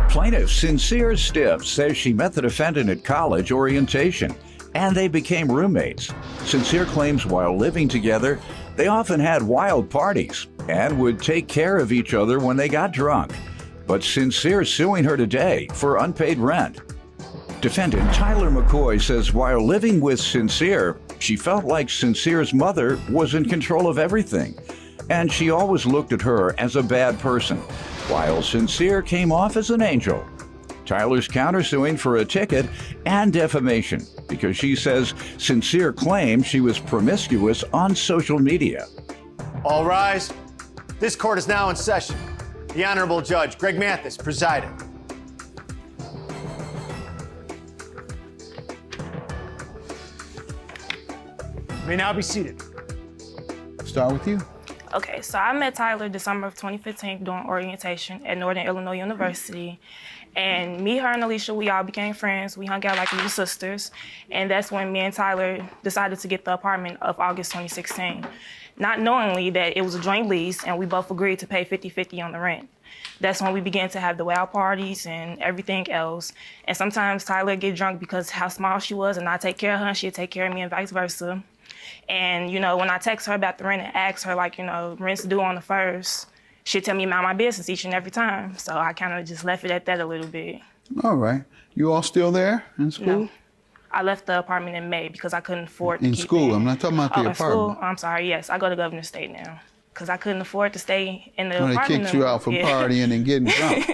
Plaintiff Sincere Stiff says she met the defendant at college orientation, and they became roommates. Sincere claims while living together, they often had wild parties and would take care of each other when they got drunk. But Sincere suing her today for unpaid rent. Defendant Tyler McCoy says while living with Sincere, she felt like Sincere's mother was in control of everything, and she always looked at her as a bad person, while Sincere came off as an angel. Tyler's countersuing for a ticket and defamation because she says Sincere claimed she was promiscuous on social media. All rise. This court is now in session. The Honorable Judge Greg Mathis presiding. You may now be seated. Start with you. Okay, so I met Tyler December of 2015 during orientation at Northern Illinois University. And me, her, and Alicia, we all became friends. We hung out like we were sisters. And that's when me and Tyler decided to get the apartment of August 2016. Not knowingly that it was a joint lease and we both agreed to pay 50-50 on the rent. That's when we began to have the wild parties and everything else. And sometimes Tyler would get drunk because how small she was and I take care of her and she'd take care of me and vice versa. And, you know, when I text her about the rent and ask her, like, you know, rent's due on the 1st, she'd tell me about my business each and every time. So I kind of just left it at that a little bit. All right. You all still there in school? No. I left the apartment in May because I couldn't afford to keep it. In school? I'm not talking about the apartment. School? I'm sorry, yes. I go to Governor State now because I couldn't afford to stay in the apartment. They kicked you out for partying and getting drunk.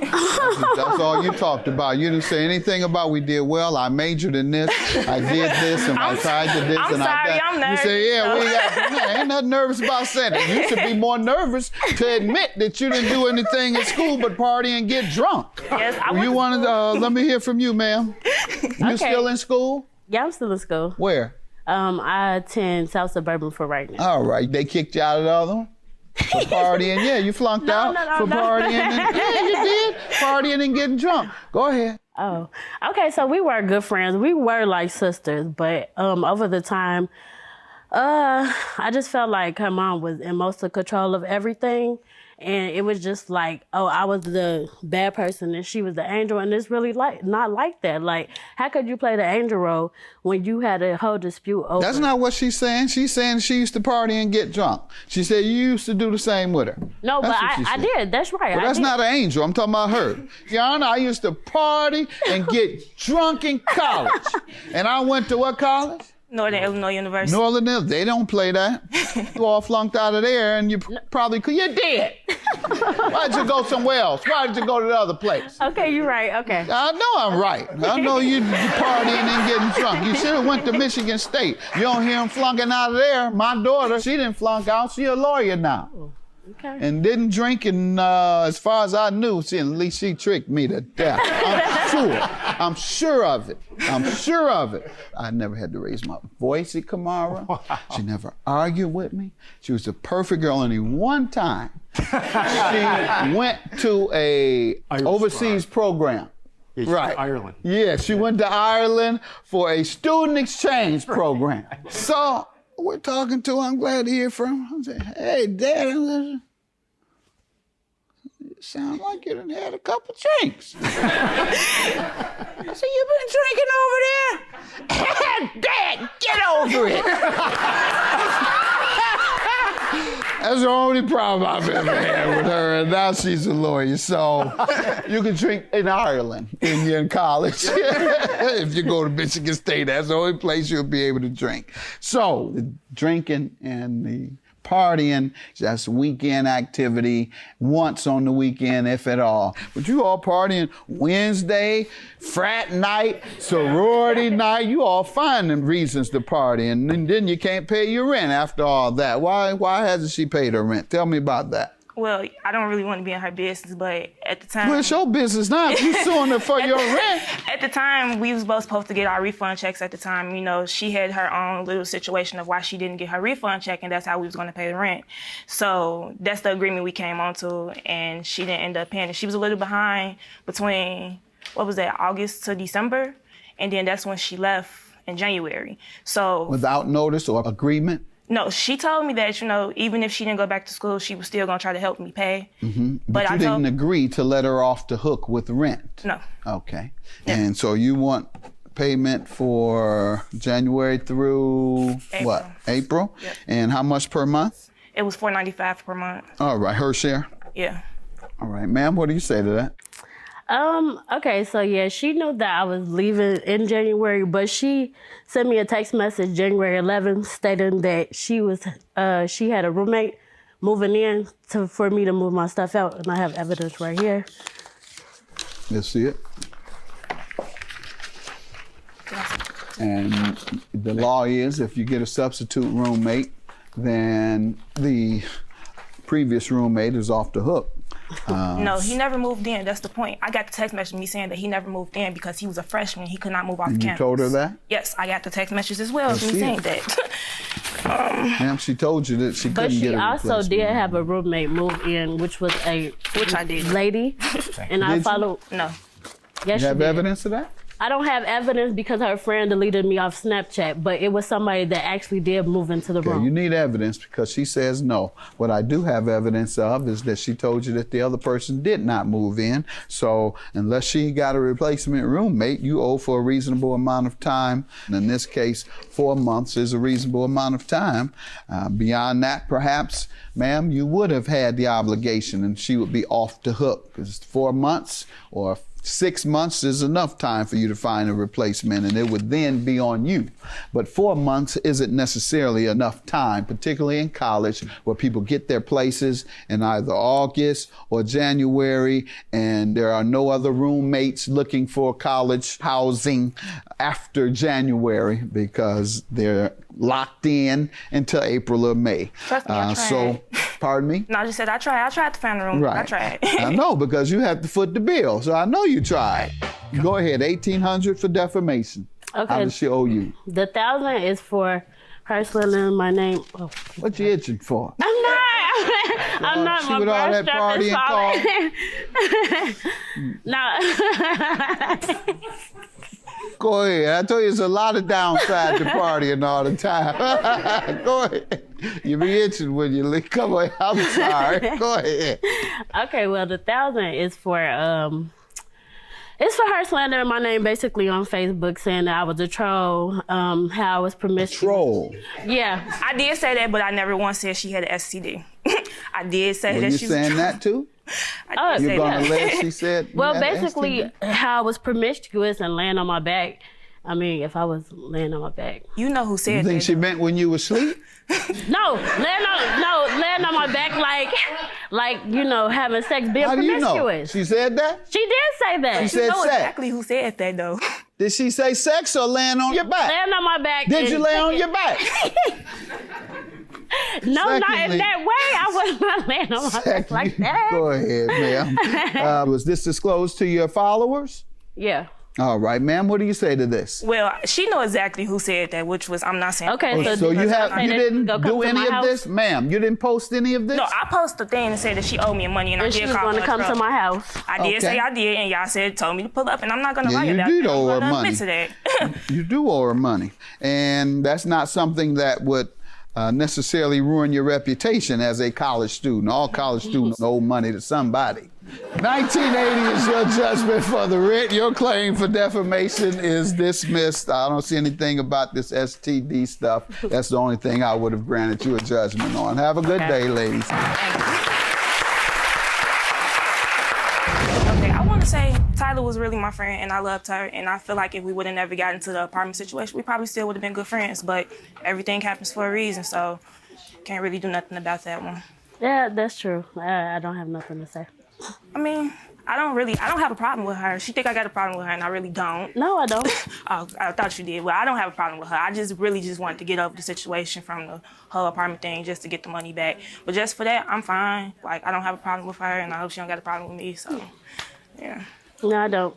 That's all you talked about. You didn't say anything about we did well, I majored in this, I did this, and I tried to this, and I did. I'm nervous. You say, yeah, we got, ain't nothing nervous about saying it. You should be more nervous to admit that you didn't do anything in school but party and get drunk. Yes, I You wanted let me hear from you, ma'am. You still in school? Yeah, I'm still in school. Where? I attend South Suburban for right now. All right. They kicked you out of the other one? For partying? Yeah, you flunked out for partying. Yeah, you did. Partying and getting drunk. Go ahead. Oh, okay. So we were good friends. We were like sisters, but over the time, I just felt like her mom was in most of control of everything. And it was just like, oh, I was the bad person and she was the angel. And it's really not like that. Like, how could you play the angel role when you had a whole dispute over? That's not what she's saying. She's saying she used to party and get drunk. She said you used to do the same with her. No, but I did. That's right. Well, that's not an angel. I'm talking about her. Your Honor, I used to party and get drunk in college. And I went to what college? Northern Illinois University. Northern Illinois. They don't play that. You all flunked out of there and you probably could. You're dead. Why did you go somewhere else? Why did you go to the other place? Okay, you're right. Okay. I know I'm right. I know you partying and getting drunk. You should have went to Michigan State. You don't hear them flunking out of there. My daughter, she didn't flunk out. She a lawyer now. Okay. And didn't drink, and as far as I knew, at least she tricked me to death. I'm sure of it. I never had to raise my voice at Kamara. Wow. She never argued with me. She was a perfect girl. Only one time she went to a overseas program. Yeah, right. Ireland. Yeah, she went to Ireland for a student exchange program. So we're talking to her. I'm glad to hear from her. I said, hey, Dad, you sound like you done had a couple drinks. I said, you been drinking over there? Dad, get over it. That's the only problem I've ever had with her, and now she's a lawyer. So you can drink in Ireland in college. If you go to Michigan State, that's the only place you'll be able to drink. So the drinking and the partying, that's weekend activity, once on the weekend, if at all. But you all partying Wednesday, frat night, sorority night, you all find them reasons to party, and then you can't pay your rent after all that. Why hasn't she paid her rent? Tell me about that. Well, I don't really want to be in her business, but at the time... Well, it's your business now. If you suing her for your rent. At the time, we was both supposed to get our refund checks at the time. You know, she had her own little situation of why she didn't get her refund check, and that's how we was going to pay the rent. So that's the agreement we came onto, and she didn't end up paying it. She was a little behind between, August to December, and then that's when she left in January. So... Without notice or agreement? No, she told me that, even if she didn't go back to school, she was still going to try to help me pay. But you didn't agree to let her off the hook with rent? No. Okay. And so you want payment for January through April. what? April? Yep. And how much per month? It was $495 per month. All right, her share? Yeah. All right, ma'am, what do you say to that? Okay, so yeah, she knew that I was leaving in January, but she sent me a text message January 11th stating that she had a roommate moving in for me to move my stuff out, and I have evidence right here. Let's see it. And the law is if you get a substitute roommate, then the previous roommate is off the hook. No, he never moved in. That's the point. I got the text message me saying that he never moved in because he was a freshman. He could not move off campus. You told her that? Yes, I got the text message as well. Me saying that. Ma'am, she told you that she couldn't get a replacement. But she also did have a roommate move in, which was a I did. lady, and I followed. No. Yes, You have she did. evidence of that? I don't have evidence because her friend deleted me off Snapchat, but it was somebody that actually did move into the room. You need evidence because she says no. What I do have evidence of is that she told you that the other person did not move in. So unless she got a replacement roommate, you owe for a reasonable amount of time. And in this case, 4 months is a reasonable amount of time. Beyond that, perhaps, ma'am, you would have had the obligation and she would be off the hook. Because 4 months or 6 months is enough time for you to find a replacement, and it would then be on you. But 4 months isn't necessarily enough time, particularly in college, where people get their places in either August or January, and there are no other roommates looking for college housing after January because they're locked in until April or May. Trust me, I tried. So, pardon me? No, I just said I tried. I tried to find a room. Right. I tried. I know, because you have to foot the bill, so I know you tried. Go ahead, $1,800 for defamation. Okay. How does she owe you? The $1,000 is for her slandering my name. Oh. What you itching for? I'm not. I'm not. She My with all breast that strap is partying falling. No. Go ahead. I told you there's a lot of downside to partying all the time. Go ahead. You be itching when you leave. Come on. I'm sorry. Go ahead. Okay, well, the $1,000 is for it's for her slandering my name basically on Facebook, saying that I was a troll, how I was promiscuous. Troll. Yeah. I did say that, but I never once said she had an STD. I did say Were that you she was saying that too? I did You're say gonna that. let she said you Well, had an basically, STD? how I was promiscuous and laying on my back. I mean, if I was laying on my back. You know who You said think that. she meant when you were asleep? No, laying on my back like having sex, being How do you know? promiscuous. She said that? She did say that. She said You know sex. exactly who said that, though. Did she say sex or laying on your back? Laying on my back. Did and you lay on taking- your back? No, not Secondly- in that way. I was not laying on my back like that. Go ahead, ma'am. Was this disclosed to your followers? Yeah. All right, ma'am. What do you say to this? Well, she know exactly who said that, which was I'm not saying. Okay, So you didn't go come do to any my of house? this, ma'am. You didn't post any of this. No, I posted a thing and said that she owed me money, and I And she did was call going to her come to trouble. my house. I did say I did, and y'all told me to pull up, and I'm not gonna Yeah, lie you about did that. owe her I'm gonna money. admit to that. You do owe her money, and that's not something that would necessarily ruin your reputation as a college student. All college students owe money to somebody. 1980 is your judgment for the writ. Your claim for defamation is dismissed. I don't see anything about this STD stuff. That's the only thing I would have granted you a judgment on. Have a good day, ladies. Okay, I want to say Tyler was really my friend, and I loved her, and I feel like if we would have never gotten into the apartment situation, we probably still would have been good friends, but everything happens for a reason, so can't really do nothing about that one. Yeah, that's true. I don't have nothing to say. I mean, I don't have a problem with her. She think I got a problem with her, and I really don't. No, I don't. Oh, I thought you did. Well, I don't have a problem with her. I just really wanted to get over the situation from the whole apartment thing just to get the money back. But just for that, I'm fine. Like, I don't have a problem with her, and I hope she don't got a problem with me, so, yeah. No, I don't.